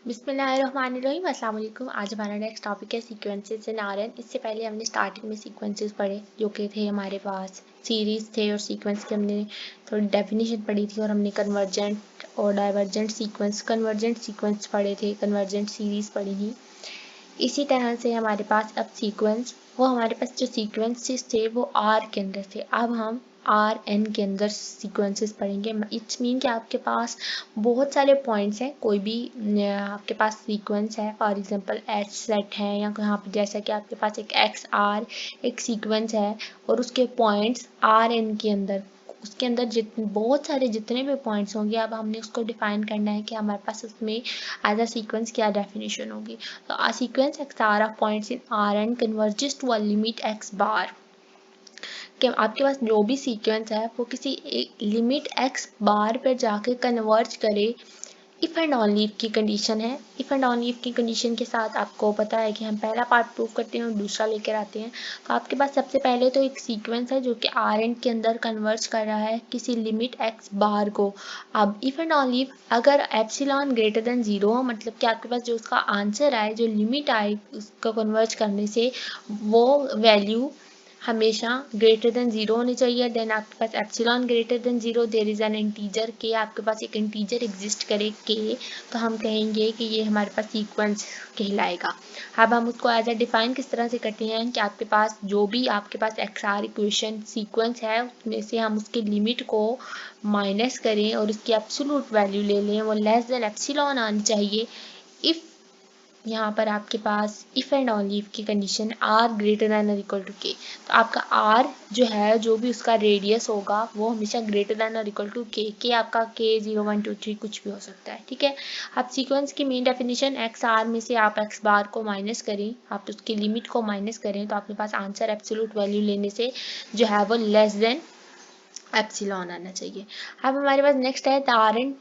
बिस्मिल्लाहिर्रहमानिर्रहीम अस्सलाम वालेकुम। आज हमारा नेक्स्ट टॉपिक है सीक्वेंसेस इन आरएन। इससे पहले हमने स्टार्टिंग में सीक्वेंसेस पढ़े जो कि थे हमारे पास सीरीज थे और सीक्वेंस की हमने थोड़ी डेफिनेशन पढ़ी थी और हमने कन्वर्जेंट और डाइवर्जेंट सीक्वेंस पढ़े थे, कन्वर्जेंट सीरीज पढ़ी थी। इसी तरह से हमारे पास अब सीक्वेंस हमारे पास जो सीक्वेंसेस थे वो आर के अंदर थे। अब हम आर एन के अंदर सीक्वेंसेस पढ़ेंगे। इट्स मीन कि आपके पास बहुत सारे पॉइंट्स हैं, कोई भी आपके पास सीक्वेंस है, फॉर एग्जांपल एच सेट है या यहाँ पे जैसा कि आपके पास एक एक्स आर एक सीक्वेंस है और उसके पॉइंट्स आर एन के अंदर उसके अंदर बहुत सारे जितने भी पॉइंट्स होंगे, अब हमने उसको डिफाइन करना है कि हमारे पास उसमें एज अ सीक्वेंस क्या डेफिनेशन होगी। तो a sequence XR of points in Rn converges to a limit x बार कि आपके पास जो भी सीक्वेंस है वो किसी एक लिमिट x बार पर जाके कन्वर्ज करे। इफ़ एंड ऑनली इफ की कंडीशन है। इफ़ एंड ऑनली इफ की कंडीशन के साथ आपको पता है कि हम पहला पार्ट प्रूव करते हैं और दूसरा लेकर आते हैं। तो आपके पास सबसे पहले तो एक सीक्वेंस है जो कि आर एन के अंदर कन्वर्ज कर रहा है किसी लिमिट एक्स बार को। अब इफ़ एंड ऑनली इफ अगर एप्सिलॉन ग्रेटर देन 0 हो, मतलब कि आपके पास जो उसका आंसर आए, जो लिमिट आए उसको कन्वर्ज करने से, वो वैल्यू हमेशा ग्रेटर देन 0 होनी चाहिए। देन आपके पास epsilon greater than 0, there is an integer K, आपके पास एक इंटीजर एग्जिस्ट करे के, तो हम कहेंगे कि ये हमारे पास सीक्वेंस कहलाएगा। अब हम उसको एज अ डिफाइन किस तरह से करते हैं कि आपके पास जो भी आपके पास एक्स आर इक्वेशन सीक्वेंस है उसमें से हम उसके लिमिट को माइनस करें और उसकी एब्सोल्यूट वैल्यू ले लें, वो लेस देन एप्सिलॉन आनी चाहिए। इफ़ यहाँ पर आपके पास इफ़ एंड ओनली इफ की कंडीशन आर ग्रेटर दैन और इक्वल टू के, तो आपका आर जो है, जो भी उसका रेडियस होगा वो हमेशा ग्रेटर दैन और इक्वल टू के आपका के 0 1 2 3 कुछ भी हो सकता है, ठीक है। अब सीक्वेंस की मेन डेफिनेशन एक्स आर में से आप एक्स बार को माइनस करें, आप उसकी लिमिट को माइनस करें, तो आपके पास आंसर एब्सोल्यूट वैल्यू लेने से जो है वो लेस देन एप्सिलॉन आना चाहिए। अब हमारे पास नेक्स्ट है the R N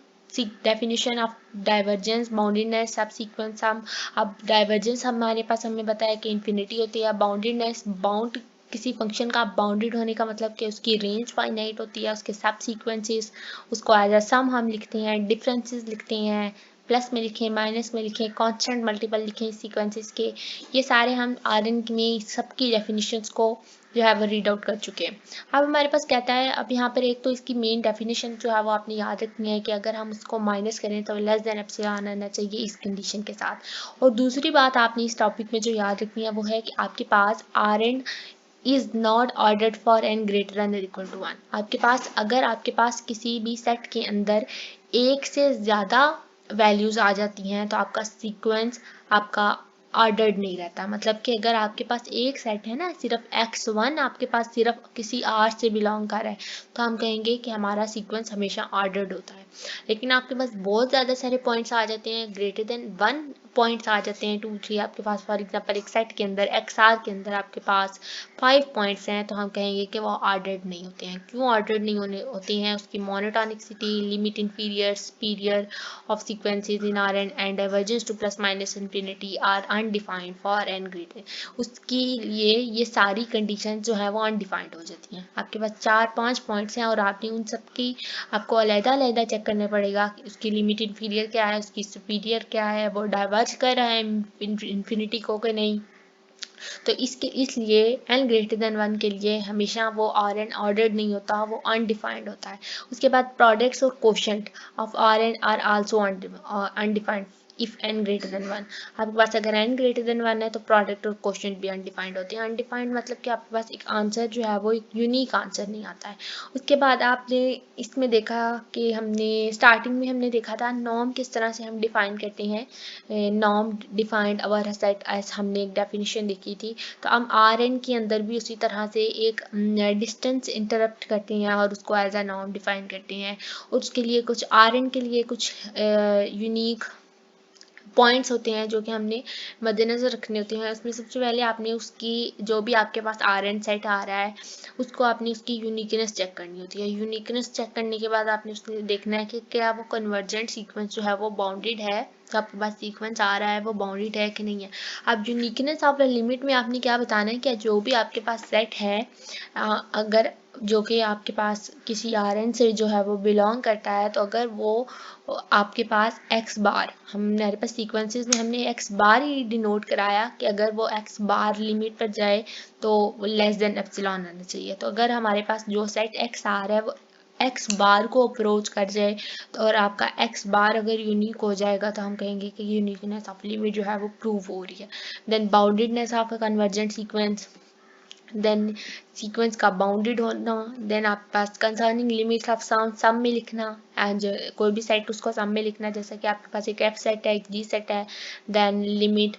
definition of divergence boundedness sub sequence. हम अब डाइवर्जेंस हमारे पास हमें बताया कि इन्फिनिटी होती है। बाउंडेडनेस बाउंड किसी फंक्शन का बाउंडेड होने का मतलब कि उसकी रेंज फाइनाइट होती है, उसके सब सीक्वेंसेस उसको एज अ सम हम लिखते हैं, डिफरेंसेस लिखते हैं, प्लस में लिखें माइनस में लिखें, कांस्टेंट मल्टीपल लिखें सीक्वेंसेस के। ये सारे हम आर एन में सबकी डेफिनेशंस को जो है वो रीड आउट कर चुके हैं। अब हमारे पास कहता है, अब यहाँ पर एक तो इसकी मेन डेफिनेशन जो है वो आपने याद रखनी है कि अगर हम उसको माइनस करें तो लेस देन एप्सिलॉन आना चाहिए इस कंडीशन के साथ। और दूसरी बात आपने इस टॉपिक में जो याद रखनी है वो है कि आपके पास R N is not ordered for N greater than equal to 1। आपके पास अगर आपके पास किसी भी सेट के अंदर एक से ज़्यादा वैल्यूज़ आ जाती हैं तो आपका सीक्वेंस आपका ऑर्डर्ड नहीं रहता। मतलब कि अगर आपके पास एक सेट है ना, सिर्फ x1 आपके पास सिर्फ किसी r से बिलोंग कर रहा है, तो हम कहेंगे कि हमारा सीक्वेंस हमेशा ऑर्डर्ड होता है। लेकिन आपके पास बहुत ज़्यादा सारे पॉइंट्स आ जाते हैं, ग्रेटर देन 1 पॉइंट्स आ जाते हैं, 2 3 आपके पास, फॉर एग्जांपल एक सेट के अंदर XR के अंदर आपके पास 5 पॉइंट्स हैं, तो हम कहेंगे कि वो ऑर्डर्ड नहीं होते हैं। क्यों ऑर्डर्ड नहीं होते हैं? उसकी monotonicity, limit inferior superior of sequences in R and divergence to plus minus infinity are undefined for N greater. उसके लिए ये सारी कंडीशन जो है वो अनडिफाइंड हो जाती हैं। आपके पास 4-5 पॉइंट्स हैं और आपने उन सब की आपको अलग-अलग चेक करना पड़ेगा कि उसकी लिमिट इंफीरियर क्या है, उसकी सुपीरियर क्या है, वो डाइवर्ज कर रहा है इंफिनिटी को कि नहीं। तो इसके इसलिए एन ग्रेटर देन 1 के लिए हमेशा वो आर एन ऑर्डर्ड नहीं होता, वो अनडिफाइंड होता है। उसके बाद प्रोडक्ट्स और quotient of R N are also undefined if N greater than 1। आपके पास अगर एन ग्रेटर देन 1 है तो प्रोडक्ट और कोशेंट भी अनडिफाइंड होते हैं। अनडिफाइंड मतलब कि आपके पास एक आंसर जो है वो एक यूनिक आंसर नहीं आता है। उसके बाद आपने इसमें देखा कि हमने स्टार्टिंग में हमने देखा था नॉर्म किस तरह से हम डिफाइन करते हैं। नॉर्म डिफाइंड अवर सेट एज हमने एक डेफिनेशन देखी थी। तो हम आर एन के अंदर भी उसी तरह से एक डिस्टेंस इंटरप्ट करते हैं और उसको एज अ नॉर्म डिफाइन करते हैं। और उसके लिए कुछ आर एन के लिए कुछ यूनिक पॉइंट्स होते हैं जो कि हमने मद्देनज़र रखने होते हैं। उसमें सबसे पहले आपने उसकी जो भी आपके पास आर एन सेट आ रहा है उसको आपने उसकी यूनिकनेस चेक करनी होती है। यूनिकनेस चेक करने के बाद आपने उसमें देखना है कि क्या वो कन्वर्जेंट सीक्वेंस जो है वो बाउंडेड है, तो आपके पास सीक्वेंस आ रहा है वो बाउंडेड है कि नहीं है। अब यूनिकनेस ऑफ द लिमिट में आपने क्या बताना है कि जो भी आपके पास सेट है, अगर जो कि आपके पास किसी Rn से जो है वो बिलोंग करता है, तो अगर वो आपके पास x बार, हमारे पास सीक्वेंसेस में हमने x बार ही डिनोट कराया कि अगर वो x बार लिमिट पर जाए तो लेस देन एप्सिलॉन आना चाहिए। तो अगर हमारे पास जो सेट x आ रहा है वो x बार को अप्रोच कर जाए तो और आपका x बार अगर यूनिक हो जाएगा तो हम कहेंगे कि यूनिकनेस ऑफ लिमिट जो है वो प्रूव हो रही है। Then boundedness of a convergent sequence, then sequence का बाउंडेड होना, देन आपके पास कंसर्निंग लिमिट्स ऑफ सम में लिखना, एंड कोई भी सेट उसको सम में लिखना, जैसा कि आपके पास एक एफ सेट है, एक जी सेट है, देन लिमिट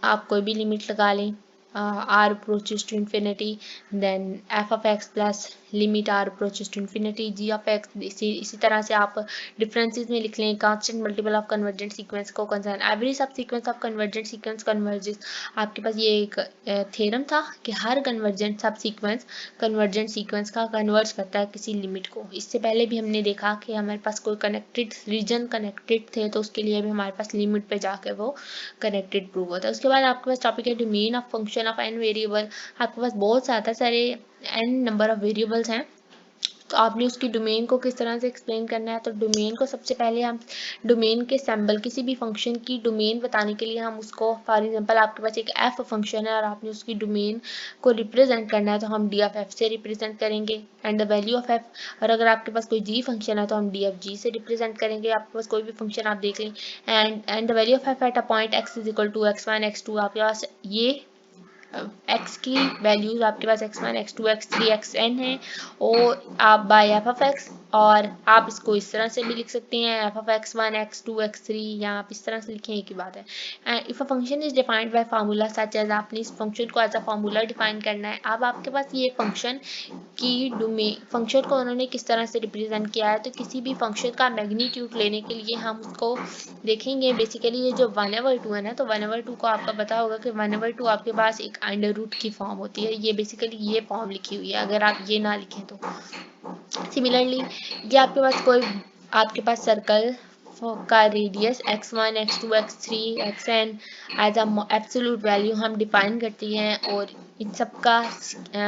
आप कोई भी लिमिट लगा लें R approaches to infinity, then F of X plus limit R approaches to infinity G of X. इसी तरह से आप डिफरेंसेस में लिख लें constant multiple of convergent sequence को concern every sub sequence of convergent sequence converges. आपके पास ये एक थ्योरम था कि हर convergent sub sequence convergent sequence का कन्वर्ज करता है किसी लिमिट को। इससे पहले भी हमने देखा कि हमारे पास कोई कनेक्टेड रीजन कनेक्टेड थे तो उसके लिए भी हमारे पास लिमिट पे जाकर वो कनेक्टेड प्रूव होता है। उसके बाद आपके पास टॉपिक है domain of function of N variable. आपके पास बहुत ज़्यादा सारे एन नंबर ऑफ वेरिएबल्स हैं, तो आपने उसकी डोमेन को किस तरह से एक्सप्लेन करना है। तो डोमेन को सबसे पहले हम डोमेन के सिंबल, किसी भी फंक्शन की डोमेन बताने के लिए हम उसको, फॉर एग्जांपल आपके पास एक एफ फंक्शन है और आपने उसकी डोमेन को रिप्रेजेंट करना है तो हम डी ऑफ एफ से रिप्रेजेंट करेंगे, and the value of F. और अगर आपके पास कोई जी फंक्शन है तो हम डी ऑफ जी से रिप्रेजेंट करेंगे। आपके पास कोई भी फंक्शन आप देख लें, and the value of F at a point X is equal to x1 x2। आपके पास ये x की वैल्यूज आपके पास x1 x2 x3 xn है, और आप बाय एफ ऑफ एक्स, और आप इसको इस तरह से भी लिख सकते हैं F of x1 x2 x3, या आप इस तरह से लिखें, एक ही बात है। And if a function is defined by formula such as, आपने इस फंक्शन को एज अ फार्मूला डिफाइन करना है। अब आपके पास ये फंक्शन की डोमेन, फंक्शन को उन्होंने किस तरह से रिप्रेजेंट किया है, तो किसी भी फंक्शन का मैग्नीट्यूड लेने के लिए हम उसको देखेंगे। बेसिकली ये जो 1/2 है ना, तो 1/2 को आपका पता होगा कि 1/2 आपके पास एक अंडर रूट की फॉर्म होती है। ये बेसिकली ये फॉर्म लिखी हुई है, अगर आप ये ना लिखें तो। सिमिलरली ये आपके पास सर्कल का radius x1 x2 x3 xn as a absolute value हम डिफाइन करती हैं, और इन सब का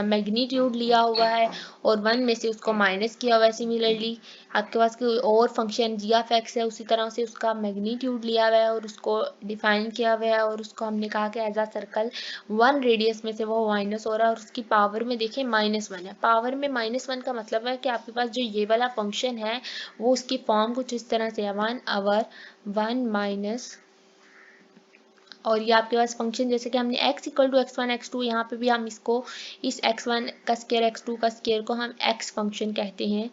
मैग्नीट्यूड लिया हुआ है और 1 में से उसको माइनस किया हुआ है। सिमिलरली आपके पास कोई और फंक्शन जी ऑफ एक्स है, उसी तरह से उसका मैग्नीट्यूड लिया हुआ है और उसको डिफाइन किया हुआ है, और उसको हमने कहा कि एज अ सर्कल 1 रेडियस में से वो माइनस हो रहा है, और उसकी पावर में देखिए -1 है। पावर में -1 का मतलब है कि आपके पास जो ये वाला फंक्शन है वो उसकी फॉर्म कुछ इस तरह से है 1/1 माइनस, और ये आपके पास फंक्शन जैसे कि हमने x equal to x1 x2, यहाँ पे भी हम इसको इस x1 का स्केयर x2 का स्केयर को हम x फंक्शन कहते हैं,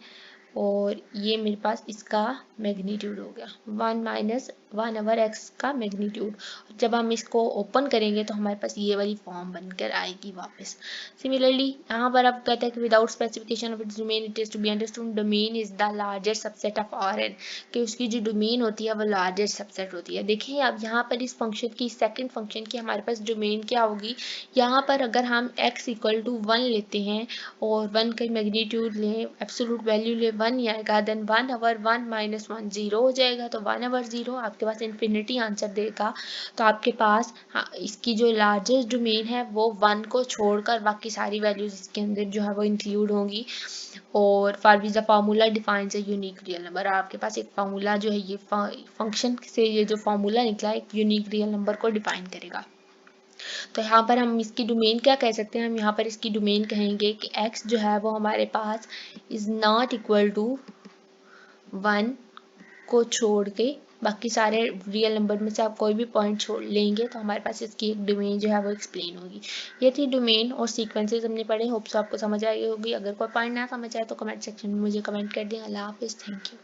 और ये मेरे पास इसका मैग्नीट्यूड हो गया 1 माइनस 1/x का मैग्नीट्यूड। जब हम इसको ओपन करेंगे तो हमारे पास ये वाली फॉर्म बनकर आएगी वापस। सिमिलरली यहाँ पर आप कहते हैं कि without specification of its domain it is to be understood domain is the largest subset of Rn, कि उसकी जो डोमेन होती है वो लार्जेस्ट सबसेट होती है। देखिए अब यहाँ पर इस फंक्शन की, सेकंड फंक्शन की हमारे पास डोमेन क्या होगी, यहाँ पर अगर हम x इक्वल टू 1 लेते हैं और 1 का मैग्नीट्यूड लें, एब्सोल्यूट वैल्यू ले 1 ही आएगा, देन 1/1 माइनस 1 0 हो जाएगा, तो 1/0 आपके पास इन्फिनिटी आंसर देगा। तो आपके पास इसकी जो लार्जेस्ट डोमेन है वो 1 को छोड़कर बाकी सारी वैल्यूज इसके अंदर जो है वो इंक्लूड होंगी। और for which the formula defines a unique real number, आपके पास एक फार्मूला जो है ये फंक्शन से ये जो फार्मूला निकला एक यूनिक रियल नंबर को डिफाइन करेगा। तो यहाँ पर हम इसकी डोमेन क्या कह सकते हैं, हम यहाँ पर इसकी डोमेन कहेंगे कि x जो है वो हमारे पास इज नॉट इक्वल टू 1 को छोड़ के बाकी सारे रियल नंबर में से आप कोई भी पॉइंट छोड़ लेंगे तो हमारे पास इसकी एक डोमेन जो है वो एक्सप्लेन होगी। ये थी डोमेन और सीक्वेंसेस हमने पढ़े, होप्स आपको समझ आई होगी। अगर कोई पॉइंट ना समझ आए तो कमेंट सेक्शन में मुझे कमेंट कर दें। अल्लाह हाफिज़, थैंक यू।